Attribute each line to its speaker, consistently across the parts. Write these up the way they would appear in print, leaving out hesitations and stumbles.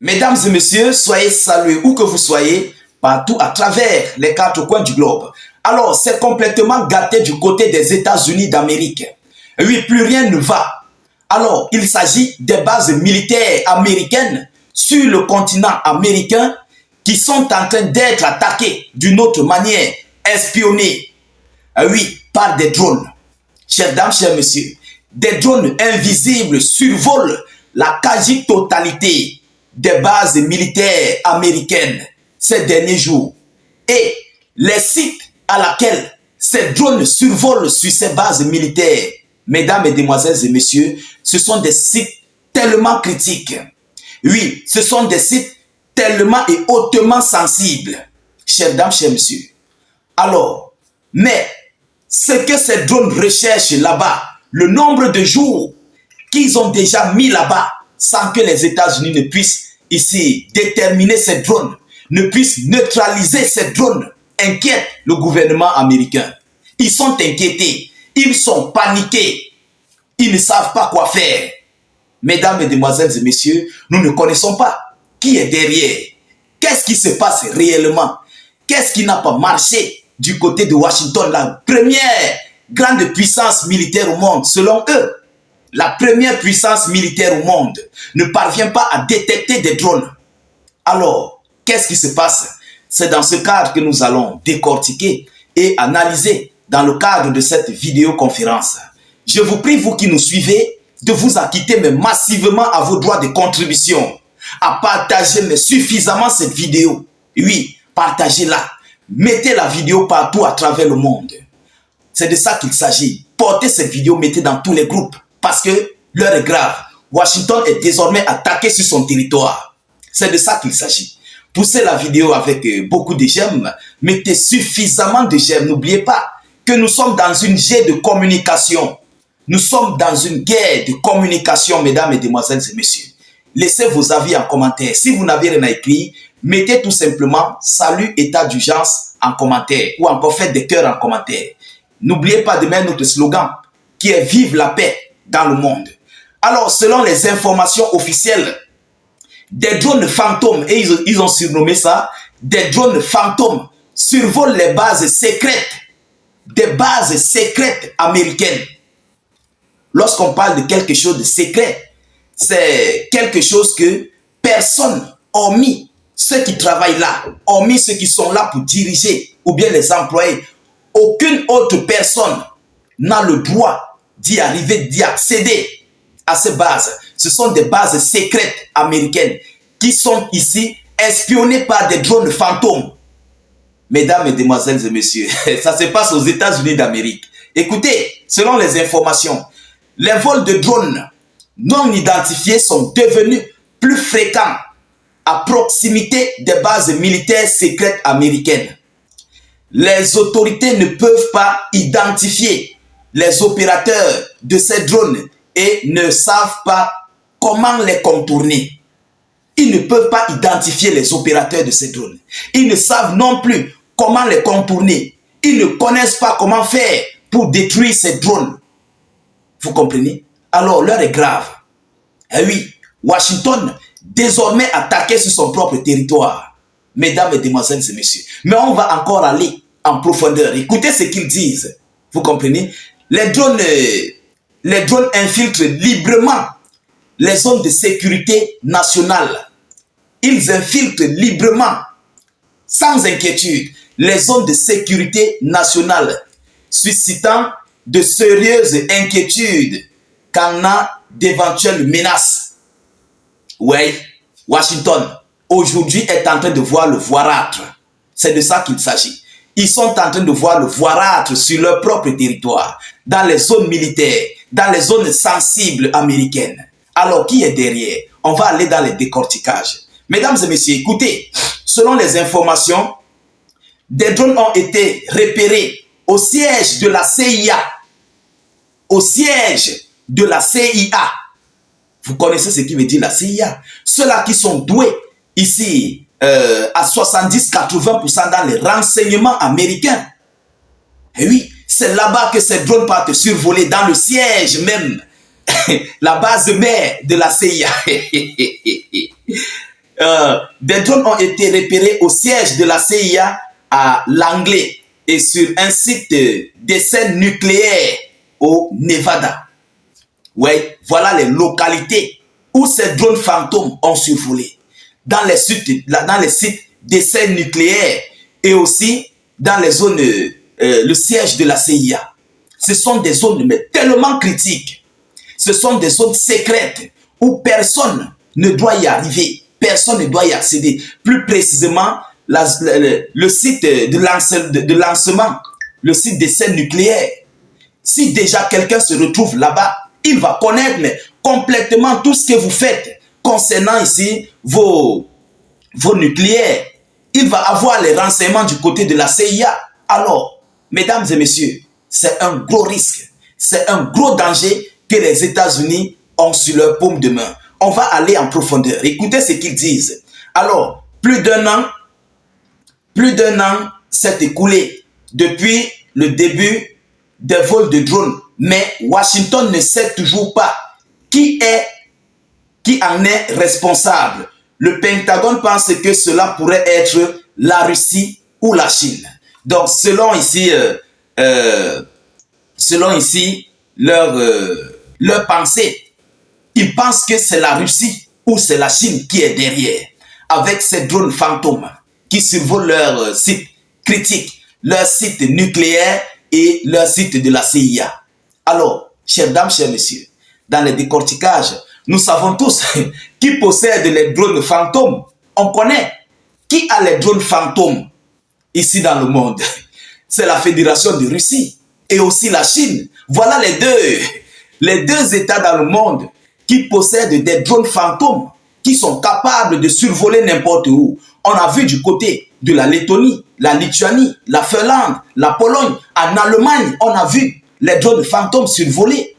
Speaker 1: Mesdames et messieurs, soyez salués où que vous soyez, partout à travers les quatre coins du globe. Alors, c'est complètement gâté du côté des États-Unis d'Amérique. Oui, plus rien ne va. Alors, il s'agit des bases militaires américaines sur le continent américain qui sont en train d'être attaquées d'une autre manière, espionnées. Oui, par des drones. Chères dames, chers messieurs, des drones invisibles survolent la quasi-totalité des bases militaires américaines ces derniers jours. Et les sites à laquelle ces drones survolent sur ces bases militaires, mesdames, mesdemoiselles et messieurs, ce sont des sites tellement critiques. Oui, ce sont des sites tellement et hautement sensibles. Chères dames, chers messieurs. Alors, mais ce que ces drones recherchent là-bas, le nombre de jours qu'ils ont déjà mis là-bas, sans que les États-Unis ne puissent ici déterminer ces drones, ne puissent neutraliser ces drones, inquiète le gouvernement américain. Ils sont inquiétés, ils sont paniqués, ils ne savent pas quoi faire. Mesdames, mesdemoiselles et messieurs, nous ne connaissons pas qui est derrière. Qu'est-ce qui se passe réellement? Qu'est-ce qui n'a pas marché du côté de Washington, la première grande puissance militaire au monde, selon eux? La première puissance militaire au monde ne parvient pas à détecter des drones. Alors, qu'est-ce qui se passe? C'est dans ce cadre que nous allons décortiquer et analyser dans le cadre de cette vidéoconférence. Je vous prie, vous qui nous suivez, de vous acquitter mais massivement à vos droits de contribution, à partager mais suffisamment cette vidéo. Oui, partagez-la. Mettez la vidéo partout à travers le monde. C'est de ça qu'il s'agit. Portez cette vidéo, mettez dans tous les groupes. Parce que l'heure est grave. Washington est désormais attaqué sur son territoire. C'est de ça qu'il s'agit. Poussez la vidéo avec beaucoup de j'aime. Mettez suffisamment de j'aime. N'oubliez pas que nous sommes dans une guerre de communication. Nous sommes dans une guerre de communication, mesdames, mesdemoiselles et messieurs. Laissez vos avis en commentaire. Si vous n'avez rien à écrire, mettez tout simplement salut, état d'urgence en commentaire. Ou encore faites des cœurs en commentaire. N'oubliez pas de mettre notre slogan qui est vive la paix dans le monde. Alors, selon les informations officielles, des drones fantômes, et ils ont surnommé ça, des drones fantômes survolent les bases secrètes, des bases secrètes américaines. Lorsqu'on parle de quelque chose de secret, c'est quelque chose que personne, hormis ceux qui travaillent là, hormis ceux qui sont là pour diriger, ou bien les employés, aucune autre personne n'a le droit d'y arriver, d'y accéder à ces bases. Ce sont des bases secrètes américaines qui sont ici espionnées par des drones fantômes. Mesdames, mesdemoiselles et messieurs, ça se passe aux États-Unis d'Amérique. Écoutez, selon les informations, les vols de drones non identifiés sont devenus plus fréquents à proximité des bases militaires secrètes américaines. Les autorités ne peuvent pas identifier les opérateurs de ces drones et ne savent pas comment les contourner. Ils ne peuvent pas identifier les opérateurs de ces drones. Ils ne savent non plus comment les contourner. Ils ne connaissent pas comment faire pour détruire ces drones. Vous comprenez? Alors l'heure est grave. Eh oui, Washington désormais attaqué sur son propre territoire. Mesdames, mesdemoiselles et messieurs. Mais on va encore aller en profondeur. Écoutez ce qu'ils disent. Vous comprenez? Les drones infiltrent librement les zones de sécurité nationale. Ils infiltrent librement, sans inquiétude, les zones de sécurité nationale, suscitant de sérieuses inquiétudes qu'en a d'éventuelles menaces. Oui, Washington, aujourd'hui, est en train de voir le voirâtre. C'est de ça qu'il s'agit. Ils sont en train de voir le voirâtre sur leur propre territoire, dans les zones militaires, dans les zones sensibles américaines. Alors, qui est derrière? On va aller dans les décorticages. Mesdames et messieurs, écoutez, selon les informations, des drones ont été repérés au siège de la CIA. Au siège de la CIA. Vous connaissez ce qui veut dire la CIA? Ceux-là qui sont doués ici à 70-80% dans les renseignements américains. Et oui, c'est là-bas que ces drones partent survoler, dans le siège même, la base mère de la CIA. des drones ont été repérés au siège de la CIA à Langley et sur un site d'essai nucléaire au Nevada. Ouais, voilà les localités où ces drones fantômes ont survolé. Dans les sites d'essais nucléaires et aussi dans les zones, le siège de la CIA. Ce sont des zones mais tellement critiques. Ce sont des zones secrètes où personne ne doit y arriver. Personne ne doit y accéder. Plus précisément, le site de lancement, le site d'essai nucléaire. Si déjà quelqu'un se retrouve là-bas, il va connaître complètement tout ce que vous faites concernant ici vos nucléaires. Il va avoir les renseignements du côté de la CIA. Alors, mesdames et messieurs, c'est un gros risque. C'est un gros danger que les États-Unis ont sur leur paume de main. On va aller en profondeur. Écoutez ce qu'ils disent. Alors, plus d'un an s'est écoulé depuis le début des vols de drones. Mais Washington ne sait toujours pas qui en est responsable. Le Pentagone pense que cela pourrait être la Russie ou la Chine. Donc, selon ici leur pensée, ils pensent que c'est la Russie ou c'est la Chine qui est derrière, avec ces drones fantômes qui survolent leur site critique, leur site nucléaire et leur site de la CIA. Alors, chères dames, chers messieurs, dans les décorticages, nous savons tous qui possède les drones fantômes. On connaît qui a les drones fantômes ici dans le monde. C'est la Fédération de Russie et aussi la Chine. Voilà les deux États dans le monde qui possèdent des drones fantômes qui sont capables de survoler n'importe où. On a vu du côté de la Lettonie, la Lituanie, la Finlande, la Pologne. En Allemagne, on a vu les drones fantômes survoler.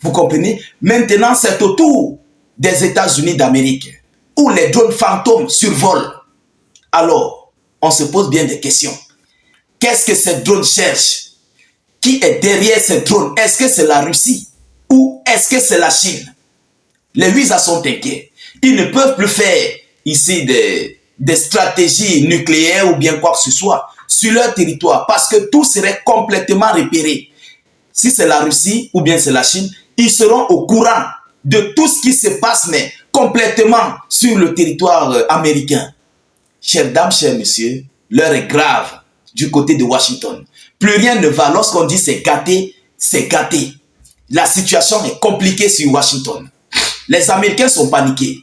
Speaker 1: Vous comprenez? Maintenant, c'est au tour des États-Unis d'Amérique où les drones fantômes survolent. Alors, on se pose bien des questions. Qu'est-ce que ces drones cherchent? Qui est derrière ces drones? Est-ce que c'est la Russie ou est-ce que c'est la Chine? Les USA sont inquiets. Ils ne peuvent plus faire ici des stratégies nucléaires ou bien quoi que ce soit sur leur territoire parce que tout serait complètement repéré. Si c'est la Russie ou bien c'est la Chine, ils seront au courant de tout ce qui se passe, mais complètement sur le territoire américain. Chères dames, chers messieurs, l'heure est grave du côté de Washington. Plus rien ne va. Lorsqu'on dit c'est gâté, c'est gâté. La situation est compliquée sur Washington. Les Américains sont paniqués.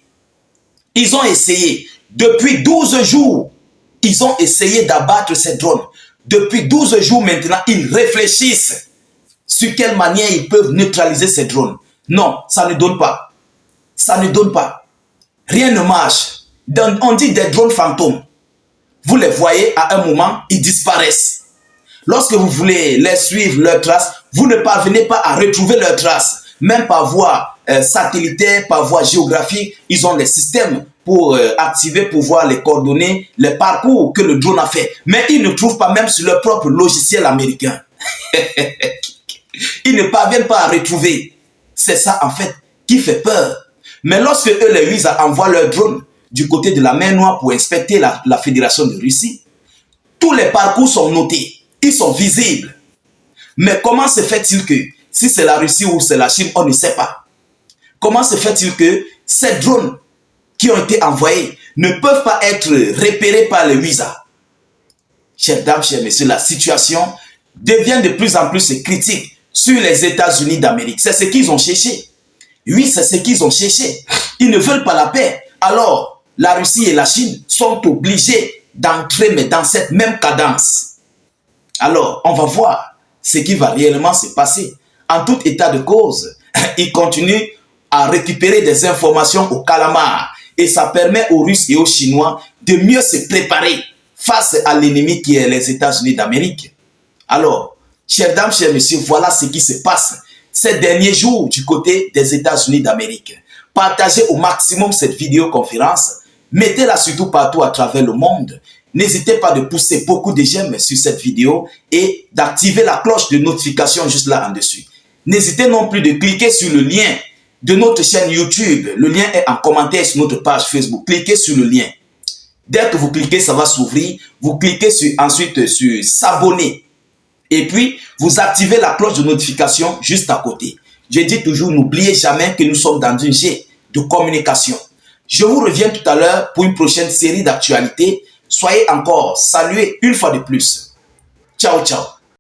Speaker 1: Ils ont essayé, depuis 12 jours, ils ont essayé d'abattre ces drones. Depuis 12 jours maintenant, ils réfléchissent sur quelle manière ils peuvent neutraliser ces drones. Non, ça ne donne pas. Ça ne donne pas. Rien ne marche. On dit des drones fantômes. Vous les voyez, à un moment, ils disparaissent. Lorsque vous voulez les suivre, leurs traces, vous ne parvenez pas à retrouver leurs traces. Même par voie satellitaire, par voie géographique, ils ont des systèmes pour activer, pour voir les coordonnées, les parcours que le drone a fait. Mais ils ne trouvent pas même sur leur propre logiciel américain. Ils ne parviennent pas à retrouver. C'est ça, en fait, qui fait peur. Mais lorsque eux, les USA, envoient leur drone du côté de la mer Noire pour inspecter la Fédération de Russie, tous les parcours sont notés. Ils sont visibles. Mais comment se fait-il que, si c'est la Russie ou c'est la Chine, on ne sait pas. Comment se fait-il que ces drones qui ont été envoyés ne peuvent pas être repérés par les USA? Chères dames, chers messieurs, la situation devient de plus en plus critique sur les États-Unis d'Amérique. C'est ce qu'ils ont cherché. Oui, c'est ce qu'ils ont cherché. Ils ne veulent pas la paix. Alors, la Russie et la Chine sont obligés d'entrer dans cette même cadence. Alors, on va voir ce qui va réellement se passer. En tout état de cause, ils continuent à récupérer des informations au calamar. Et ça permet aux Russes et aux Chinois de mieux se préparer face à l'ennemi qui est les États-Unis d'Amérique. Alors, chères dames, chers messieurs, voilà ce qui se passe ces derniers jours du côté des États-Unis d'Amérique. Partagez au maximum cette vidéoconférence. Mettez-la surtout partout à travers le monde. N'hésitez pas de pousser beaucoup de j'aime sur cette vidéo et d'activer la cloche de notification juste là en dessus. N'hésitez non plus de cliquer sur le lien de notre chaîne YouTube. Le lien est en commentaire sur notre page Facebook. Cliquez sur le lien. Dès que vous cliquez, ça va s'ouvrir. Vous cliquez ensuite sur s'abonner. Et puis, vous activez la cloche de notification juste à côté. Je dis toujours, n'oubliez jamais que nous sommes dans une G de communication. Je vous reviens tout à l'heure pour une prochaine série d'actualités. Soyez encore salués une fois de plus. Ciao, ciao.